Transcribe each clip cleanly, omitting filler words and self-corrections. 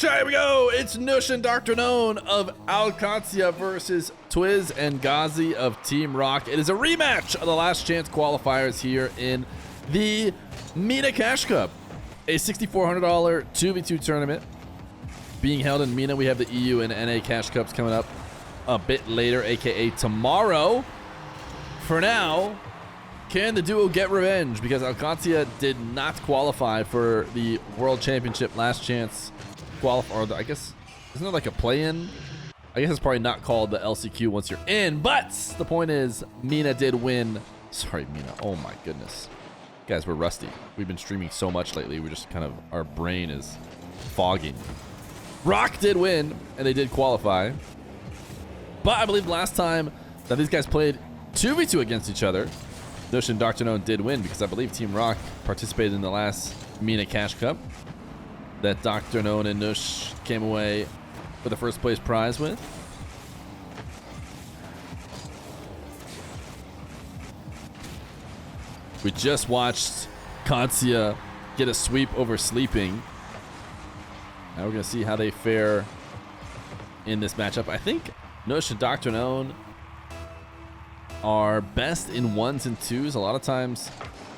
Chat, here we go. It's Nush and Dr. Known of Qadsiah versus Twiz and Ghazi of Team ROC. It is a rematch of the last chance qualifiers here in the MENA Cash Cup, a $6,400 2v2 tournament being held in MENA. We have the EU and NA Cash Cups coming up a bit later, aka tomorrow. For now, can the duo get revenge? Because Qadsiah did not qualify for the World Championship last chance qualifier. Or I guess, isn't there like a play-in? I guess it's probably not called the LCQ once you're in, but the point is MENA did win. Sorry, MENA. Oh my goodness. Guys, we're rusty. We've been streaming so much lately. We're just kind of, our brain is fogging. ROC did win, and they did qualify. But I believe last time that these guys played 2v2 against each other, Nush and Dr. Known did win, because I believe Team ROC participated in the last MENA Cash Cup that Dr. Known and Nush came away with the first place prize with. We just watched Qadsiah get a sweep over Sleeping. Now we're going to see how they fare in this matchup. I think Nush and Dr. Known are best in ones and twos. A lot of times,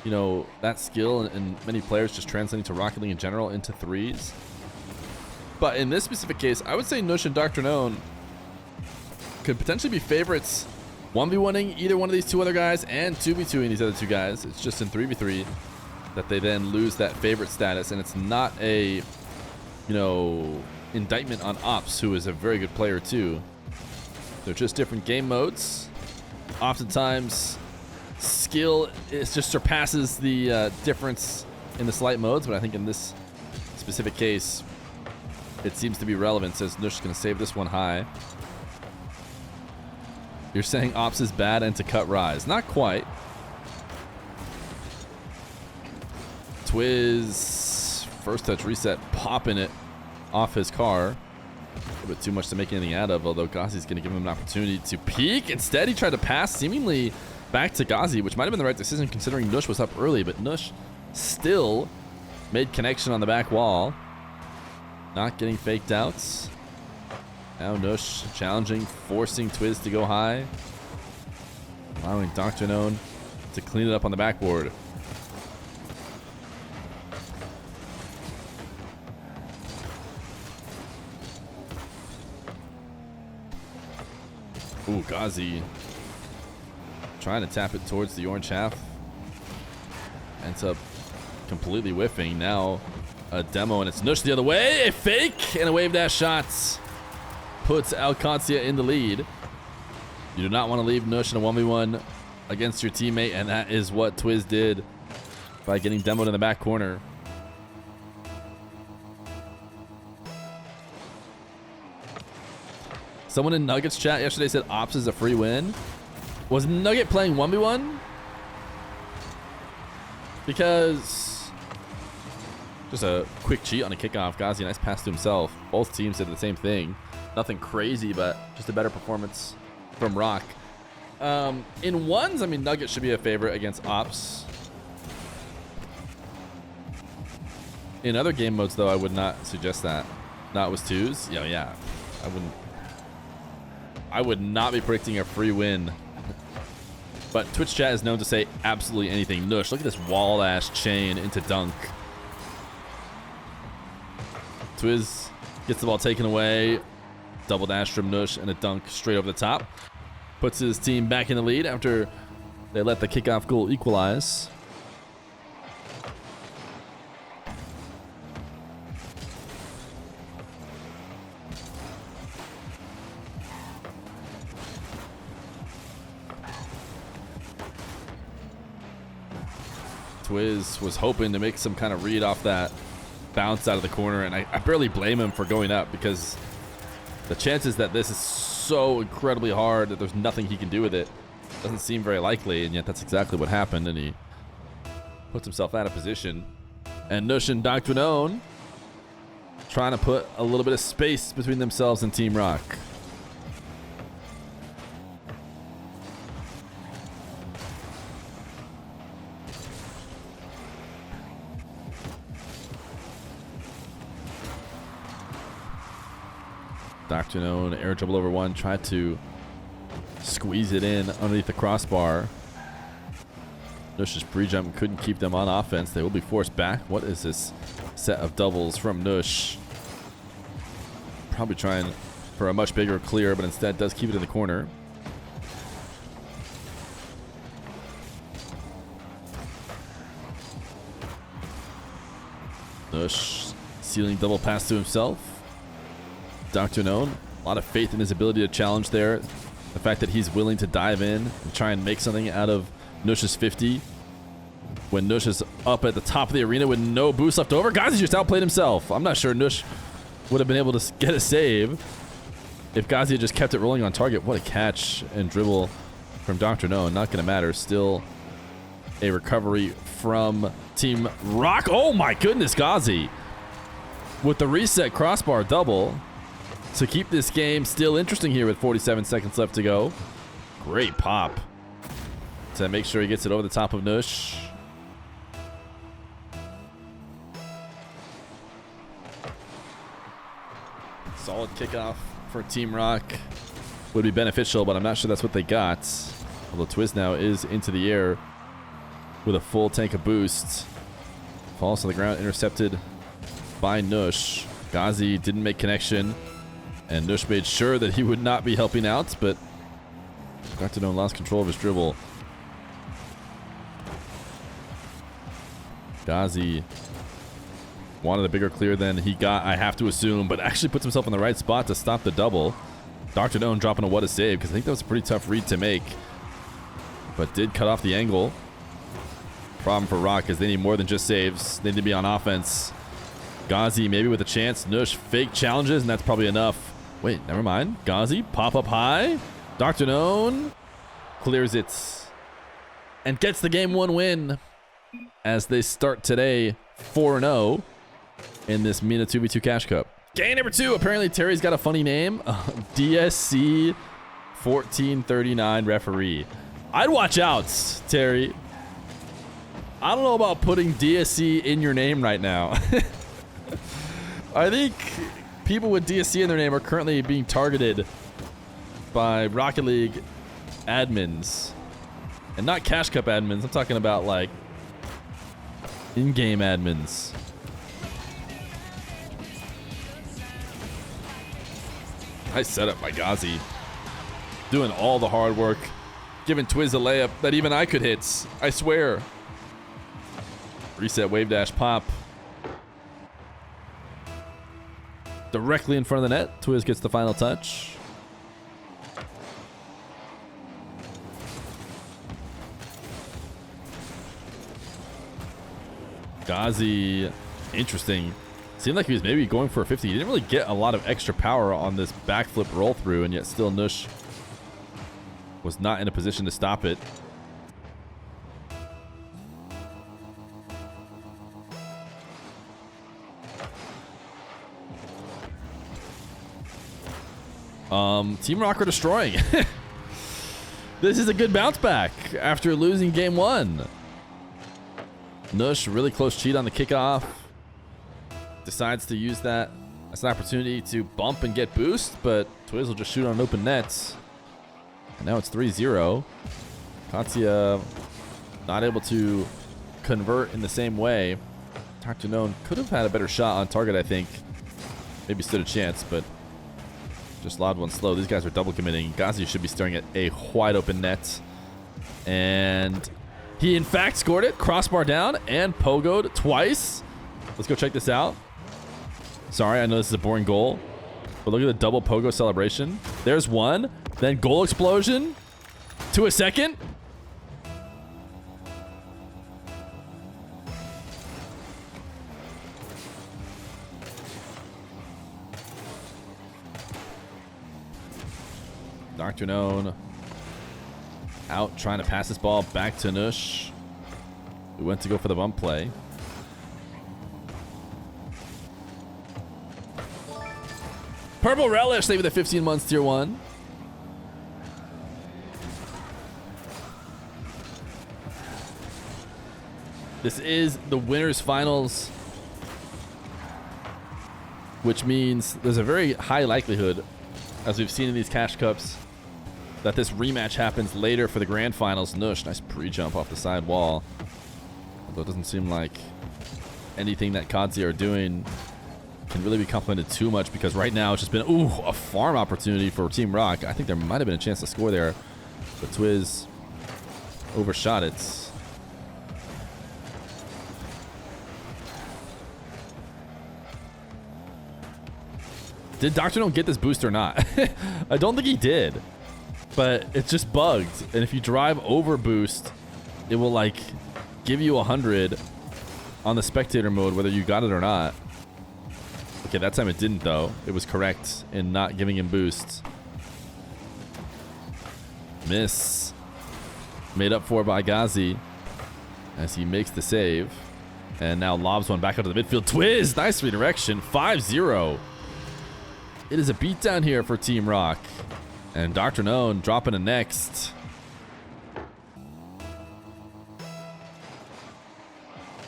you know, that skill and many players just translating to Rocket League in general into threes. But in this specific case, I would say Nush and Dr. Known could potentially be favorites 1v1ing either one of these two other guys and 2v2ing these other two guys. It's just in 3v3 that they then lose that favorite status, and it's not a, you know, indictment on Ops, who is a very good player too. They're just different game modes. Oftentimes, skill just surpasses the difference in the slight modes, but I think in this specific case, it seems to be relevant, since Nush is going to save this one high. You're saying Ops is bad and to cut Rise. Not quite. Twiz, first touch reset, popping it off his car. A little bit too much to make anything out of, although Ghazi's going to give him an opportunity to peek. Instead, he tried to pass seemingly back to Ghazi, which might have been the right decision considering Nush was up early, but Nush still made connection on the back wall. Not getting faked outs. Now Nush challenging, forcing Twiz to go high. Allowing Dr. Known to clean it up on the backboard. Ooh, Ghazi trying to tap it towards the orange half. Ends up completely whiffing. Now a demo, and it's Nush the other way. A fake and a wave dash shots puts Qadsiah in the lead. You do not want to leave Nush in a 1v1 against your teammate, and that is what Twiz did by getting demoed in the back corner. Someone in Nuggets chat yesterday said Ops is a free win. Was Nugget playing 1v1? Because just a quick cheat on a kickoff. Ghazi, nice pass to himself. Both teams did the same thing. Nothing crazy, but just a better performance from ROC. In ones, I mean, Nugget should be a favorite against Ops. In other game modes, though, I would not suggest that. Not with twos. Yeah. I would not be predicting a free win. But Twitch chat is known to say absolutely anything. Nush, look at this wall dash chain into dunk. Twiz gets the ball taken away. Double dash from Nush and a dunk straight over the top. Puts his team back in the lead after they let the kickoff goal equalize. Twiz was hoping to make some kind of read off that bounce out of the corner, and I barely blame him for going up, because the chances that this is so incredibly hard that there's nothing he can do with it doesn't seem very likely, and yet that's exactly what happened, and he puts himself out of position. And Nush and Dr. Known trying to put a little bit of space between themselves and Team ROC. Dr. Known, air dribble over one, tried to squeeze it in underneath the crossbar. Nush's pre-jump couldn't keep them on offense. They will be forced back. What is this set of doubles from Nush? Probably trying for a much bigger clear, but instead does keep it in the corner. Nush sealing double pass to himself. Dr. Known, a lot of faith in his ability to challenge there. The fact that he's willing to dive in and try and make something out of Nush's 50. When Nush is up at the top of the arena with no boost left over, Qadsiah just outplayed himself. I'm not sure Nush would have been able to get a save if Qadsiah just kept it rolling on target. What a catch and dribble from Dr. Known. Not going to matter. Still a recovery from Team ROC. Oh my goodness, Qadsiah with the reset crossbar double to keep this game still interesting here with 47 seconds left to go. Great pop to make sure he gets it over the top of Nush. Solid kickoff for Team ROC would be beneficial, but I'm not sure that's what they got. Although Twiz now is into the air with a full tank of boost. Falls to the ground, intercepted by Nush. Qadsiah didn't make connection, and Nush made sure that he would not be helping out, but Dr. Known lost control of his dribble. Qadsiah wanted a bigger clear than he got, I have to assume, but actually puts himself in the right spot to stop the double. Dr. Known dropping a what a save, because I think that was a pretty tough read to make, but did cut off the angle. Problem for ROC is they need more than just saves. They need to be on offense. Qadsiah maybe with a chance. Nush fake challenges, and that's probably enough. Wait, never mind. Qadsiah pop up high. Dr. Known clears it and gets the game 1 win as they start today 4-0 in this MENA 2v2 Cash Cup. Game number 2. Apparently Terry's got a funny name. DSC 1439 referee. I'd watch out, Terry. I don't know about putting DSC in your name right now. I think people with DSC in their name are currently being targeted by Rocket League admins. And not Cash Cup admins. I'm talking about like in-game admins. Nice setup by Qadsiah. Doing all the hard work. Giving Twiz a layup that even I could hit. I swear. Reset wave dash pop. Directly in front of the net. Twiz gets the final touch. Qadsiah, interesting. Seemed like he was maybe going for a 50. He didn't really get a lot of extra power on this backflip roll through, and yet still Nush was not in a position to stop it. Team ROC are destroying. This is a good bounce back after losing game 1. Nush, really close cheat on the kickoff. Decides to use that as an opportunity to bump and get boost, but Twiz will just shoot on an open net. And now it's 3-0. Qadsiah not able to convert in the same way. Dr. Known could have had a better shot on target, I think. Maybe stood a chance, but just lobbed one slow. These guys are double committing. Qadsiah should be staring at a wide open net. And he in fact scored it. Crossbar down and pogoed twice. Let's go check this out. Sorry, I know this is a boring goal, but look at the double pogo celebration. There's one. Then goal explosion to a second. Dr. Known out trying to pass this ball back to Nush. We went to go for the bump play. Purple Relish, they with the 15 months tier 1. This is the winners finals which means there's a very high likelihood, as we've seen in these cash cups, that this rematch happens later for the grand finals. Nush, nice pre-jump off the side wall. Although it doesn't seem like anything that Qadsiah are doing can really be complimented too much, because right now it's just been, ooh, a farm opportunity for Team ROC. I think there might have been a chance to score there, but Twiz overshot it. Did Dr. Known get this boost or not? I don't think he did, but it's just bugged. And if you drive over boost, it will like give you 100 on the spectator mode, whether you got it or not. Okay, that time it didn't though. It was correct in not giving him boosts. Miss. Made up for by Ghazi as he makes the save. And now lobs one back out to the midfield. Twiz, nice redirection. 5-0. It is a beatdown here for Team ROC. And Dr. Known dropping a next.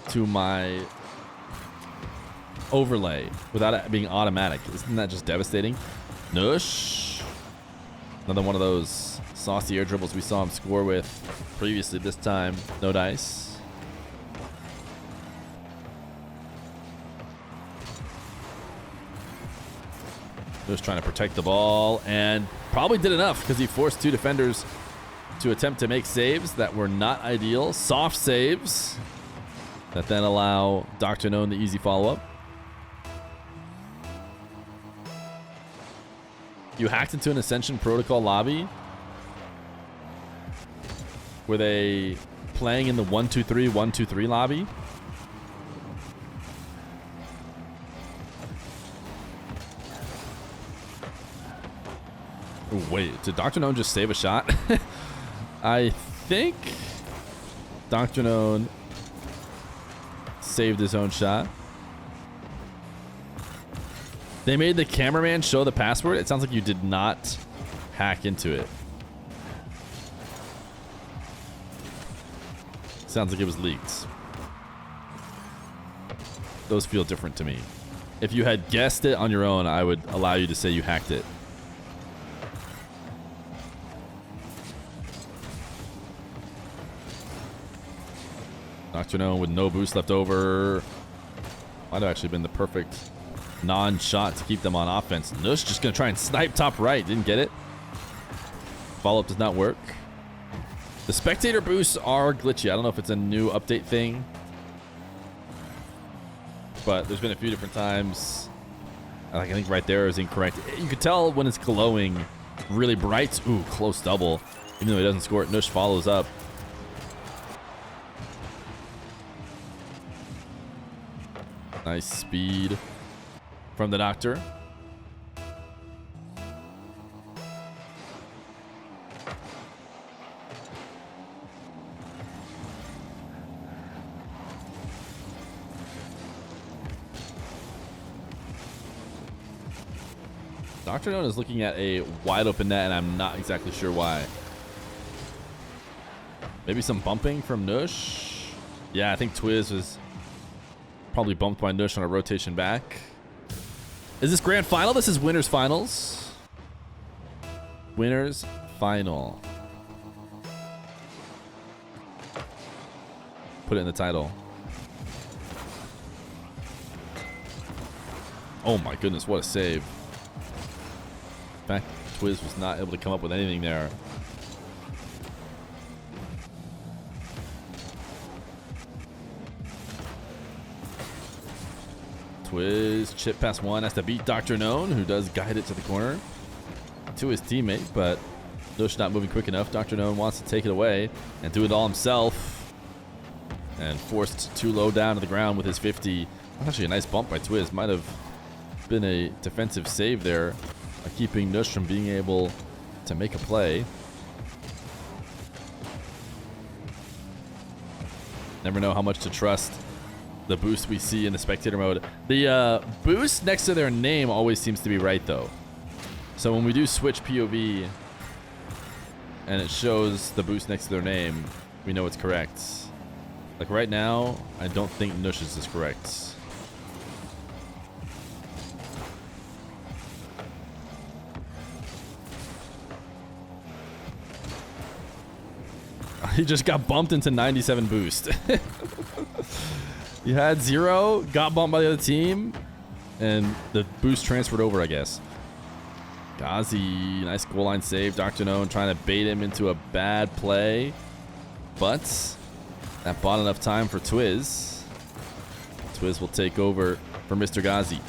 To my overlay without it being automatic. Isn't that just devastating? Nush. Another one of those saucy air dribbles we saw him score with previously. This time, no dice. Nush trying to protect the ball and probably did enough because he forced two defenders to attempt to make saves that were not ideal. Soft saves that then allow Dr. Known the easy follow-up. You hacked into an Ascension Protocol lobby. Were they playing in the 1-2-3, 1-2-3 lobby? Ooh, wait, did Dr. Known just save a shot? I think Dr. Known saved his own shot. They made the cameraman show the password. It sounds like you did not hack into it. Sounds like it was leaked. Those feel different to me. If you had guessed it on your own, I would allow you to say you hacked it. Dr. Known with no boost left over. Might have actually been the perfect non-shot to keep them on offense. Nush just going to try and snipe top right. Didn't get it. Follow-up does not work. The spectator boosts are glitchy. I don't know if it's a new update thing, but there's been a few different times. Like, I think right there is incorrect. You could tell when it's glowing really bright. Ooh, close double. Even though he doesn't score it, Nush follows up. Nice speed from the Doctor. Dr. Known is looking at a wide open net, and I'm not exactly sure why. Maybe some bumping from Nush. Yeah, I think Twiz was probably bumped by Nush on a rotation back. Is this grand final? This is winners finals. Winners final. Put it in the title. Oh my goodness, what a save. In fact, Twiz was not able to come up with anything there. Twiz, chip past one, has to beat Dr. Known, who does guide it to the corner to his teammate, but Nush not moving quick enough. Dr. Known wants to take it away and do it all himself, and forced too low down to the ground with his 50. That's actually a nice bump by Twiz. Might have been a defensive save there, keeping Nush from being able to make a play. Never know how much to trust the boost we see in the spectator mode. The boost next to their name always seems to be right though. So when we do switch POV and it shows the boost next to their name, we know it's correct. Like right now, I don't think Nush's is correct. He just got bumped into 97 boost. He had 0, got bumped by the other team, and the boost transferred over, I guess. Ghazi, nice goal line save. Dr. Known trying to bait him into a bad play, but that bought enough time for Twiz. Twiz will take over for Mr. Ghazi.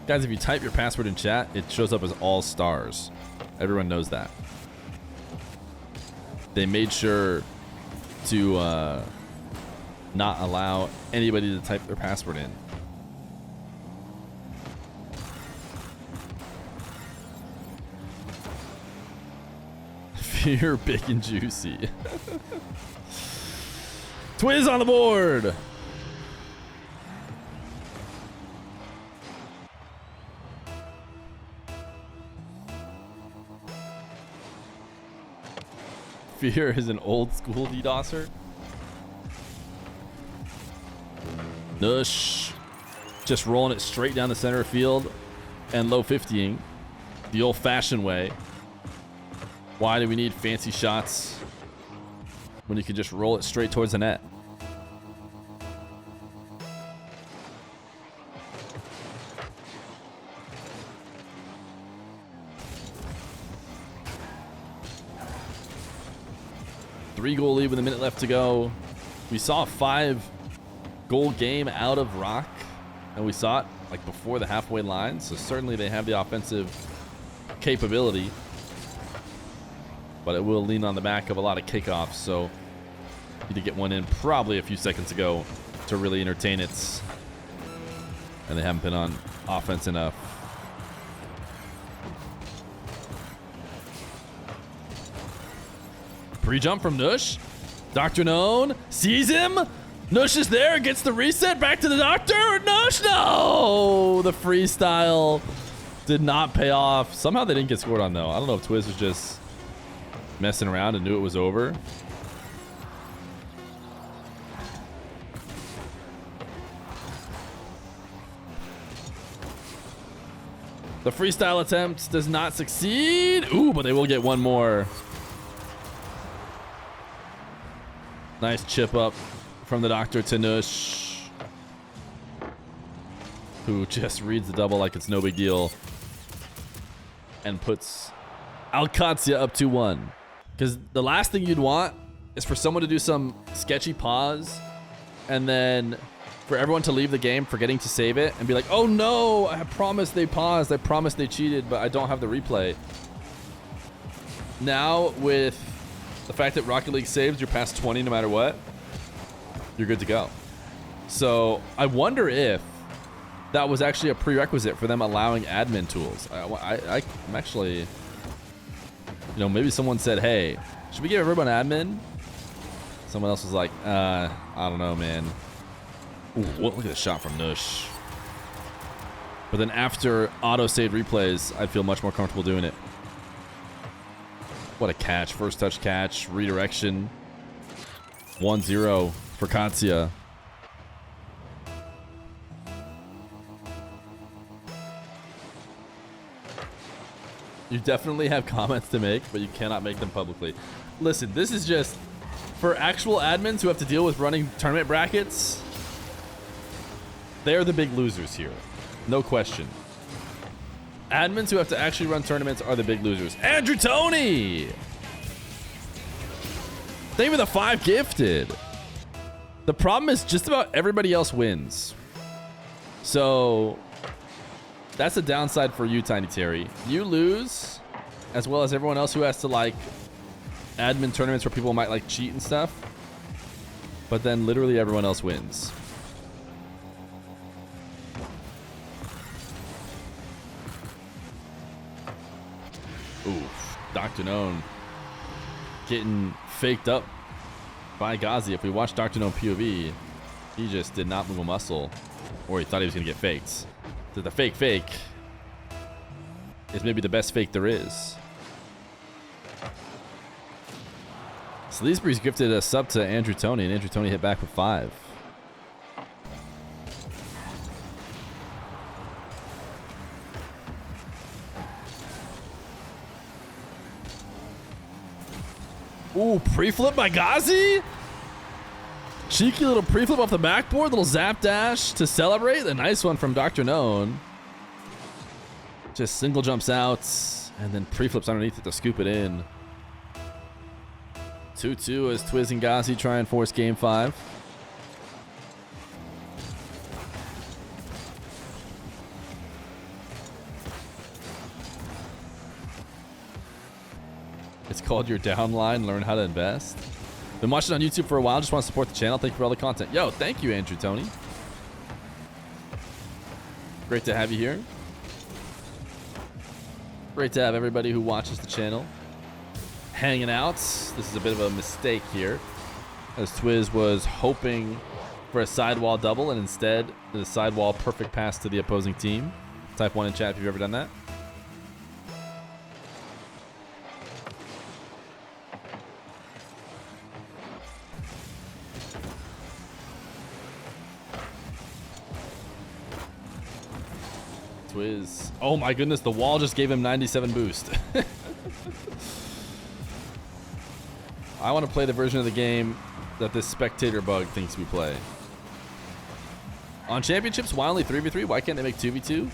Guys, if you type your password in chat, it shows up as all stars. Everyone knows that. They made sure to not allow anybody to type their password in. Fear big and juicy. Twiz on the board. Fear is an old school DDoSer. Nush just rolling it straight down the center of field and low 50ing the old fashioned way. Why do we need fancy shots when you can just roll it straight towards the net? Three-goal lead with a minute left to go. We saw a 5-goal game out of ROC, and we saw it like before the halfway line, so certainly they have the offensive capability, but it will lean on the back of a lot of kickoffs, so need to get one in probably a few seconds ago to really entertain it, and they haven't been on offense enough. Pre-jump from Nush. Dr. Known sees him. Nush is there, gets the reset, back to the Doctor. Nush, no! The freestyle did not pay off. Somehow they didn't get scored on, though. I don't know if Twiz was just messing around and knew it was over. The freestyle attempt does not succeed. Ooh, but they will get one more. Nice chip up from the Doctor to Nush, who just reads the double like it's no big deal and puts Qadsiah up 2-1. Because the last thing you'd want is for someone to do some sketchy pause and then for everyone to leave the game forgetting to save it and be like, oh no, I promised they paused, I promised they cheated, but I don't have the replay. Now with the fact that Rocket League saves, you're past 20 no matter what, you're good to go. So I wonder if that was actually a prerequisite for them allowing admin tools. I'm actually, you know, maybe someone said, hey, should we give everyone admin? Someone else was like, I don't know, man. Ooh, look at the shot from Nush. But then after auto-saved replays, I'd feel much more comfortable doing it. What a catch. First touch catch. Redirection. 1-0 for Qadsiah. You definitely have comments to make, but you cannot make them publicly. Listen, this is just for actual admins who have to deal with running tournament brackets. They're the big losers here. No question. Admins who have to actually run tournaments are the big losers. Andrew Toney! Same with the 5 gifted. The problem is just about everybody else wins. So that's a downside for you, Tiny Terry. You lose, as well as everyone else who has to like admin tournaments where people might like cheat and stuff. But then literally everyone else wins. Oof. Dr. Known getting faked up by Ghazi. If we watch Dr. Known POV, he just did not move a muscle, or he thought he was going to get faked. So the fake is maybe the best fake there is. Sleesbury's gifted a sub to Andrew Toney, and Andrew Toney hit back with 5. Ooh, pre-flip by Ghazi. Cheeky little pre-flip off the backboard. Little zap dash to celebrate. A nice one from Dr. Known. Just single jumps out and then pre-flips underneath it to scoop it in. 2-2 as Twiz and Ghazi try and force game 5. It's called your downline. Learn how to invest. Been watching on YouTube for a while. Just want to support the channel. Thank you for all the content. Yo, thank you, Andrew Tony. Great to have you here. Great to have everybody who watches the channel hanging out. This is a bit of a mistake here, as Twiz was hoping for a sidewall double, and instead the sidewall perfect pass to the opposing team. Type 1 in chat if you've ever done that. Twiz. Oh my goodness, the wall just gave him 97 boost. I want to play the version of the game that this spectator bug thinks we play. On championships, why only 3v3? Why can't they make 2v2?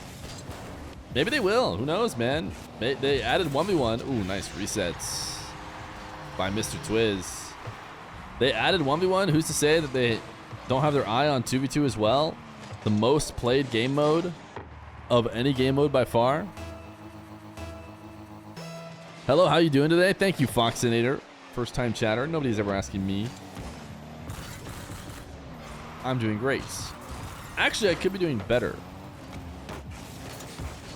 Maybe they will. Who knows, man? They added 1v1. Ooh, nice resets by Mr. Twiz. They added 1v1. Who's to say that they don't have their eye on 2v2 as well? The most played game mode of any game mode by far. Hello, how you doing today? Thank you, Foxinator. First time chatter. Nobody's ever asking me. I'm doing great. Actually, I could be doing better.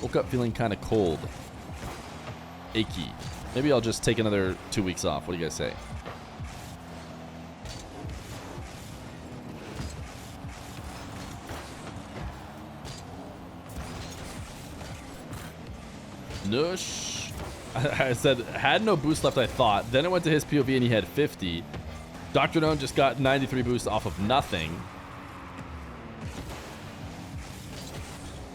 Woke up feeling kind of cold. Achy. Maybe I'll just take another 2 weeks off. What do you guys say? Nush. I said, had no boost left, I thought. Then it went to his POV and he had 50. Dr. Known just got 93 boosts off of nothing.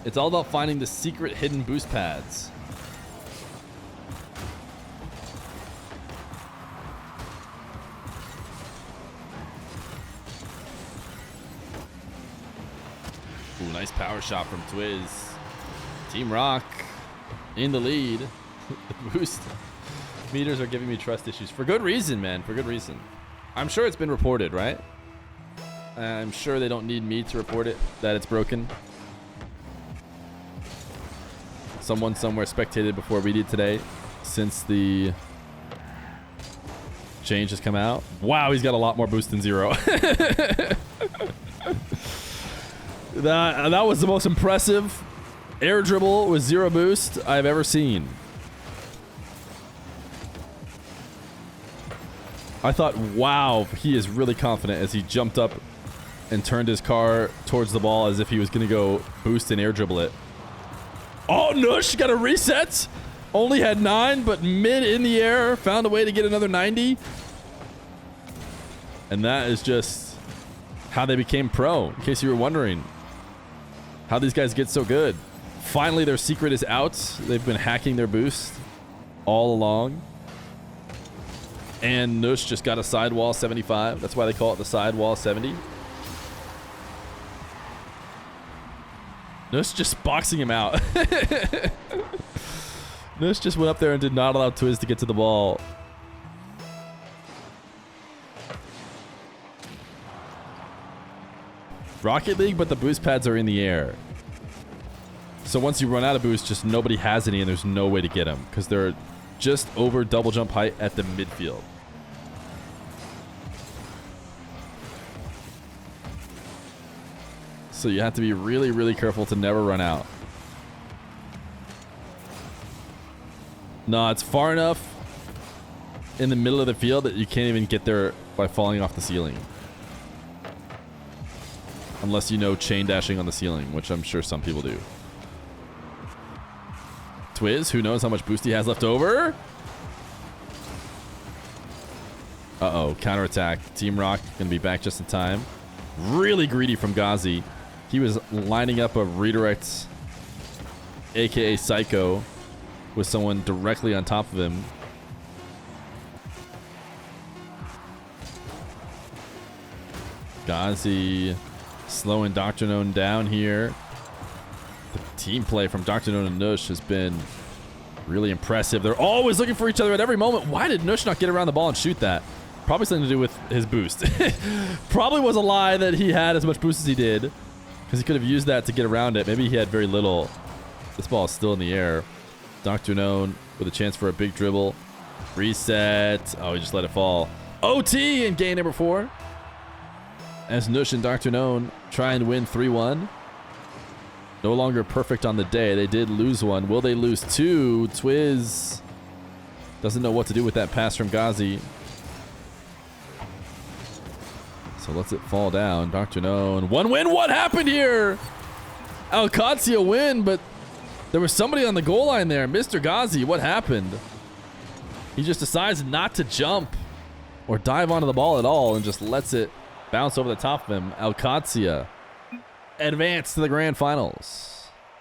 It's all about finding the secret hidden boost pads. Ooh, nice power shot from Twiz. Team ROC in the lead. The boost meters are giving me trust issues. For good reason, man. For good reason. I'm sure it's been reported, right? I'm sure they don't need me to report it, that it's broken. Someone somewhere spectated before we did today, since the change has come out. Wow, he's got a lot more boost than 0. That was the most impressive air dribble with 0 boost I've ever seen. I thought, wow, he is really confident as he jumped up and turned his car towards the ball as if he was going to go boost and air dribble it. Oh, Nush got a reset. Only had 9, but mid in the air. Found a way to get another 90. And that is just how they became pro, in case you were wondering. How these guys get so good. Finally, their secret is out. They've been hacking their boost all along. And Nush just got a sidewall 75. That's why they call it the sidewall 70. Nush just boxing him out. Nush just went up there and did not allow Twiz to get to the ball. Rocket League, but the boost pads are in the air. So once you run out of boost, just nobody has any and there's no way to get them because they're just over double jump height at the midfield. So you have to be really, really careful to never run out. No, it's far enough in the middle of the field that you can't even get there by falling off the ceiling. Unless you know chain dashing on the ceiling, which I'm sure some people do. Twiz, who knows how much boost he has left over? Uh-oh, counterattack. Team ROC gonna be back just in time. Really greedy from Ghazi. He was lining up a redirect, aka Psycho, with someone directly on top of him. Ghazi slowing Dr. Known down here. The team play from Dr. Known and Nush has been really impressive. They're always looking for each other at every moment. Why did Nush not get around the ball and shoot that? Probably something to do with his boost. Probably was a lie that he had as much boost as he did, because he could have used that to get around it. Maybe he had very little. This ball is still in the air. Dr. Known with a chance for a big dribble. Reset. Oh, he just let it fall. OT in game number 4. As Nush and Dr. Known try and win 3-1. No longer perfect on the day. They did lose one. Will they lose 2? Twiz doesn't know what to do with that pass from Ghazi. So lets it fall down. Dr. Known. 1 win. What happened here? Qadsiah win, but there was somebody on the goal line there. Mr. Ghazi, what happened? He just decides not to jump or dive onto the ball at all and just lets it bounce over the top of him. Qadsiah advance to the grand finals.